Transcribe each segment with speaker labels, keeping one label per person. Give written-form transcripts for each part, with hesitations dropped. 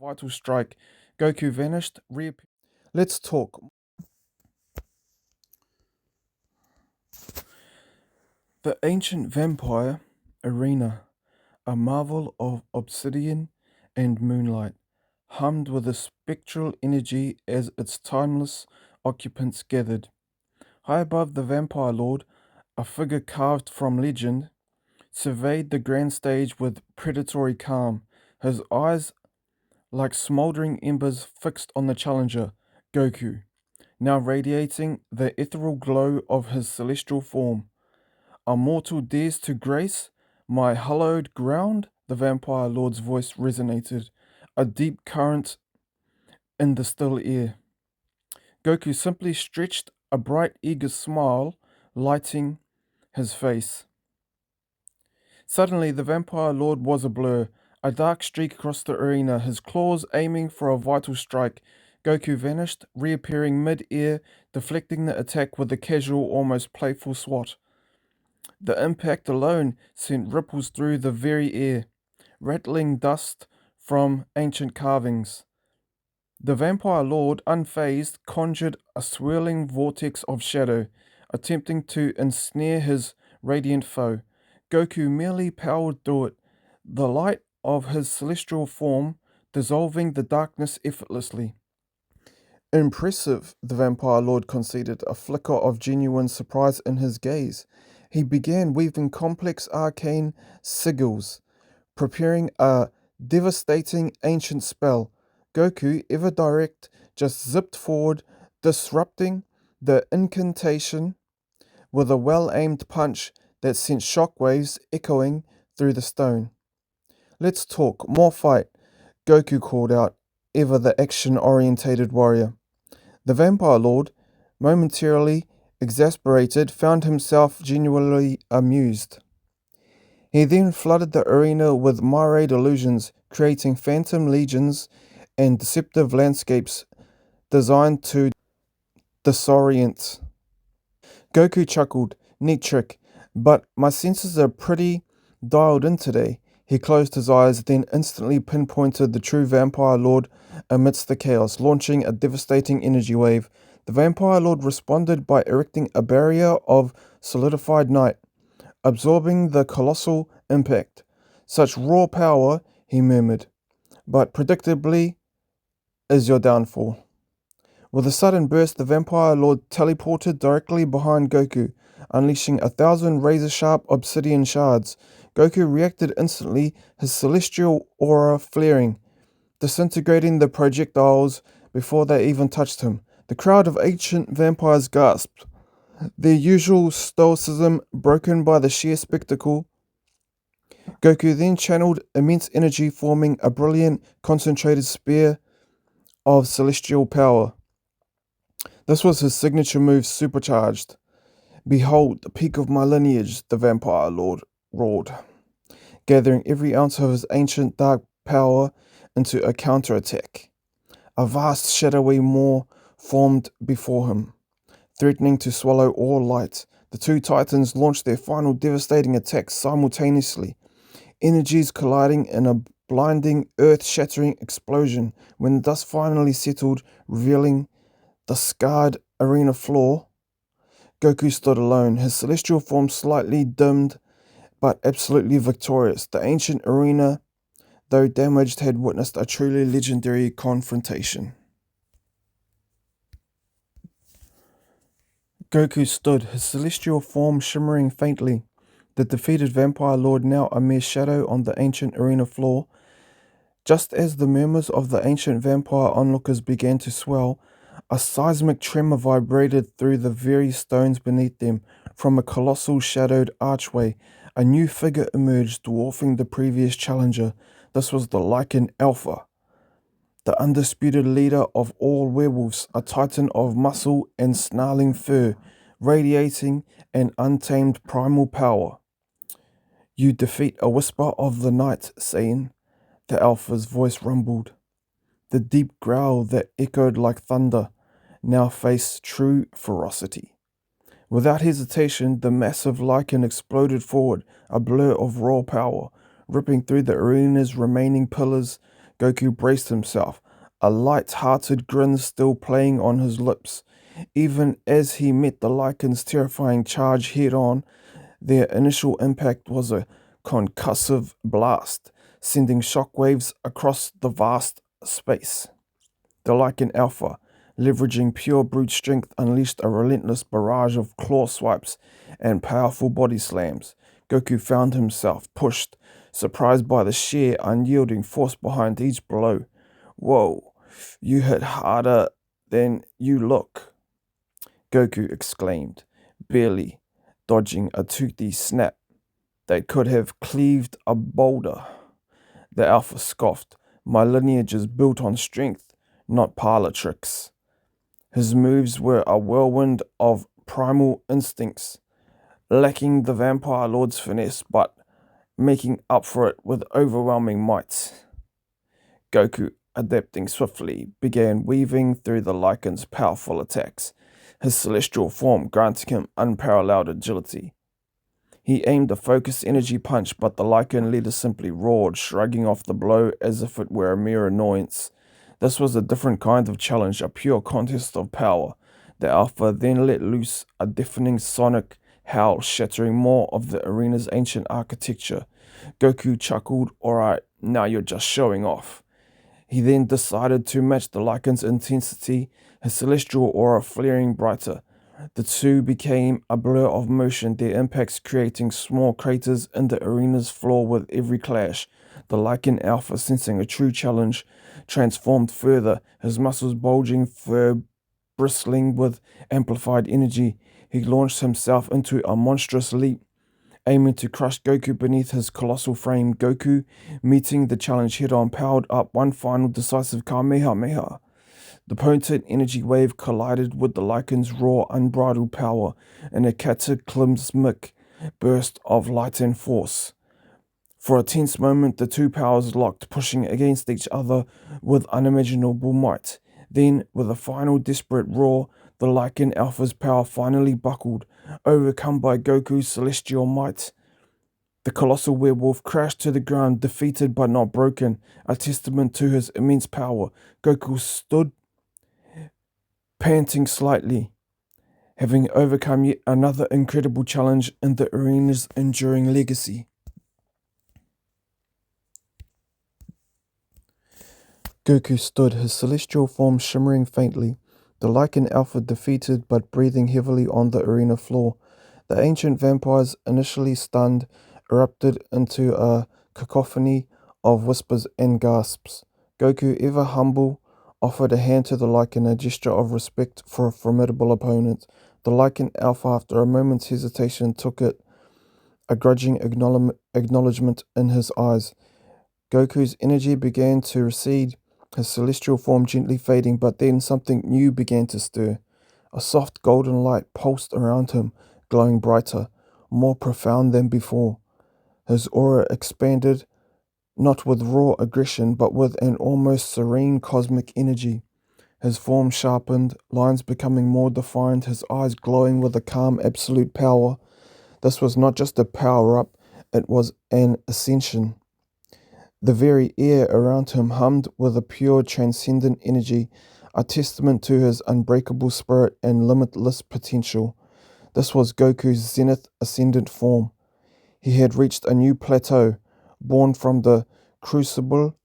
Speaker 1: vital strike. Goku vanished, reappeared. Let's talk. The ancient vampire arena, a marvel of obsidian and moonlight, hummed with a spectral energy as its timeless occupants gathered. High above the vampire lord, a figure carved from legend surveyed the grand stage with predatory calm, his eyes like smouldering embers fixed on the challenger, Goku, now radiating the ethereal glow of his celestial form. A mortal dares to grace my hallowed ground? The vampire lord's voice resonated, a deep current in the still air. Goku simply stretched a bright, eager smile, lighting his face. Suddenly, the vampire lord was a blur, a dark streak across the arena, his claws aiming for a vital strike. Goku vanished, reappearing mid-air, deflecting the attack with a casual, almost playful swat. The impact alone sent ripples through the very air, rattling dust from ancient carvings. The vampire lord, unfazed, conjured a swirling vortex of shadow, attempting to ensnare his radiant foe. Goku merely powered through it, the light of his celestial form dissolving the darkness effortlessly. Impressive, the vampire lord conceded, a flicker of genuine surprise in his gaze. He began weaving complex arcane sigils, preparing a devastating ancient spell. Goku, ever direct, just zipped forward, disrupting the incantation with a well aimed punch that sent shockwaves echoing through the stone. Let's talk, more fight, Goku called out, ever the action orientated warrior. The vampire lord, momentarily exasperated, found himself genuinely amused. He then flooded the arena with myriad illusions, creating phantom legions and deceptive landscapes designed to disorient. Goku chuckled, neat trick, but my senses are pretty dialed in today. He closed his eyes, then instantly pinpointed the true vampire lord amidst the chaos, launching a devastating energy wave. The vampire lord responded by erecting a barrier of solidified night, absorbing the colossal impact. Such raw power, he murmured, but predictably is your downfall. With a sudden burst, the vampire lord teleported directly behind Goku, unleashing 1,000 razor-sharp obsidian shards. Goku reacted instantly, his celestial aura flaring, disintegrating the projectiles before they even touched him. The crowd of ancient vampires gasped, their usual stoicism broken by the sheer spectacle. Goku then channeled immense energy, forming a brilliant, concentrated spear of celestial power. This was his signature move supercharged. Behold, the peak of my lineage, the vampire lord roared, gathering every ounce of his ancient dark power into a counterattack. A vast shadowy maw formed before him, threatening to swallow all light. The two titans launched their final devastating attacks simultaneously, energies colliding in a blinding, earth-shattering explosion. When the dust finally settled, revealing the scarred arena floor, Goku stood alone, his celestial form slightly dimmed, but absolutely victorious. The ancient arena, though damaged, had witnessed a truly legendary confrontation. Goku stood, his celestial form shimmering faintly, the defeated vampire lord now a mere shadow on the ancient arena floor. Just as the murmurs of the ancient vampire onlookers began to swell, a seismic tremor vibrated through the very stones beneath them. From a colossal shadowed archway, a new figure emerged, dwarfing the previous challenger. This was the Lycan Alpha, the undisputed leader of all werewolves, a titan of muscle and snarling fur, radiating an untamed primal power. You defeat a whisper of the night, Saiyan, the Alpha's voice rumbled. The deep growl that echoed like thunder now faced true ferocity. Without hesitation, the massive Lycan exploded forward, a blur of raw power, ripping through the arena's remaining pillars. Goku braced himself, a light-hearted grin still playing on his lips. Even as he met the Lycan's terrifying charge head-on, their initial impact was a concussive blast, sending shockwaves across the vast space. The Lycan Alpha, leveraging pure brute strength, unleashed a relentless barrage of claw swipes and powerful body slams. Goku found himself pushed, surprised by the sheer, unyielding force behind each blow. Whoa, you hit harder than you look, Goku exclaimed, barely dodging a toothy snap that could have cleaved a boulder. The Alpha scoffed, my lineage is built on strength, not parlor tricks. His moves were a whirlwind of primal instincts, lacking the Vampire Lord's finesse but making up for it with overwhelming might. Goku, adapting swiftly, began weaving through the Lycan's powerful attacks, his celestial form granting him unparalleled agility. He aimed a focused energy punch, but the Lycan leader simply roared, shrugging off the blow as if it were a mere annoyance. This was a different kind of challenge, a pure contest of power. The Alpha then let loose a deafening sonic howl, shattering more of the arena's ancient architecture. Goku chuckled, alright, now you're just showing off. He then decided to match the Lycan's intensity, his celestial aura flaring brighter. The two became a blur of motion, their impacts creating small craters in the arena's floor with every clash. The Lycan Alpha, sensing a true challenge, transformed further, his muscles bulging, fur bristling with amplified energy. He launched himself into a monstrous leap, aiming to crush Goku beneath his colossal frame. Goku, meeting the challenge head-on, powered up one final decisive Kamehameha. The potent energy wave collided with the Lycan's raw, unbridled power in a cataclysmic burst of light and force. For a tense moment, the two powers locked, pushing against each other with unimaginable might. Then, with a final desperate roar, the Lycan Alpha's power finally buckled, overcome by Goku's celestial might. The colossal werewolf crashed to the ground, defeated but not broken, a testament to his immense power. Goku stood panting slightly, having overcome yet another incredible challenge in the arena's enduring legacy. Goku stood, his celestial form shimmering faintly, the Lycan Alpha defeated but breathing heavily on the arena floor. The ancient vampires, initially stunned, erupted into a cacophony of whispers and gasps. Goku, ever humble, offered a hand to the Lycan, a gesture of respect for a formidable opponent. The Lycan Alpha, after a moment's hesitation, took it, a grudging acknowledgement in his eyes. Goku's energy began to recede, his celestial form gently fading, but then something new began to stir. A soft golden light pulsed around him, glowing brighter, more profound than before. His aura expanded, not with raw aggression, but with an almost serene cosmic energy. His form sharpened, lines becoming more defined, his eyes glowing with a calm, absolute power. This was not just a power-up, it was an ascension. The very air around him hummed with a pure, transcendent energy, a testament to his unbreakable spirit and limitless potential. This was Goku's zenith ascendant form. He had reached a new plateau, born from the crucible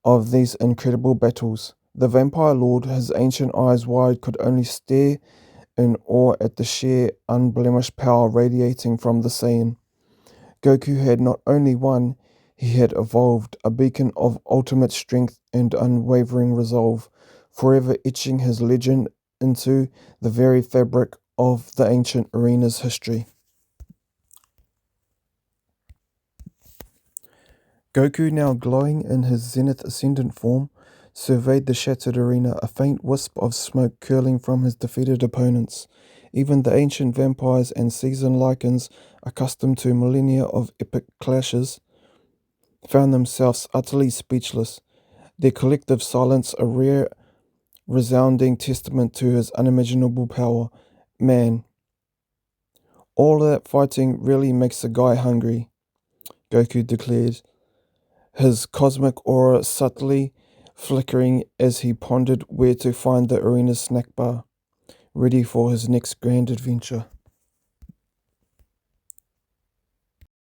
Speaker 1: of these incredible battles. The Vampire Lord, his ancient eyes wide, could only stare in awe at the sheer, unblemished power radiating from the Saiyan. Goku had not only won, he had evolved, a beacon of ultimate strength and unwavering resolve, forever etching his legend into the very fabric of the ancient arena's history. Goku, now glowing in his zenith ascendant form, surveyed the shattered arena, a faint wisp of smoke curling from his defeated opponents. Even the ancient vampires and seasoned Lycans, accustomed to millennia of epic clashes, found themselves utterly speechless, their collective silence a rare, resounding testament to his unimaginable power. Man, all that fighting really makes a guy hungry, Goku declared, his cosmic aura subtly flickering as he pondered where to find the arena's snack bar, ready for his next grand adventure.